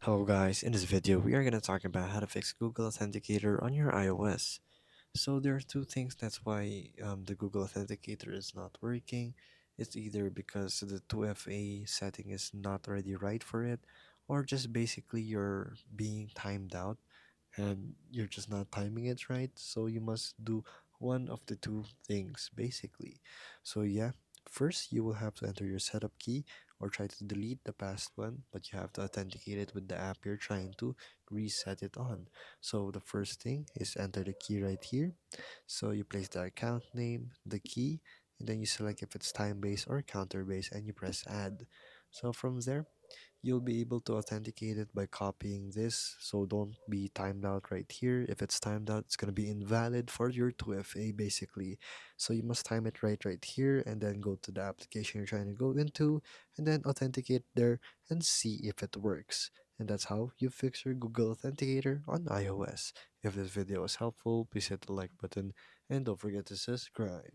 Hello guys, in this video we are going to talk about how to fix Google Authenticator on your iOS. So there are two things that's why the Google Authenticator is not working. It's either because the 2FA setting is not already right for it, or just basically you're being timed out and you're just not timing it right. So you must do one of the two things basically. So yeah, first you will have to enter your setup key or try to delete the past one, but you have to authenticate it with the app you're trying to reset it on. So the first thing is enter the key right here. So you place the account name, the key, and then you select if it's time-based or counter-based and you press add. So from there, you'll be able to authenticate it by copying this, so don't be timed out right here. If it's timed out, it's going to be invalid for your 2FA basically. So you must time it right here and then go to the application you're trying to go into and then authenticate there and see if it works. And that's how you fix your Google Authenticator on iOS. If this video was helpful, please hit the like button and don't forget to subscribe.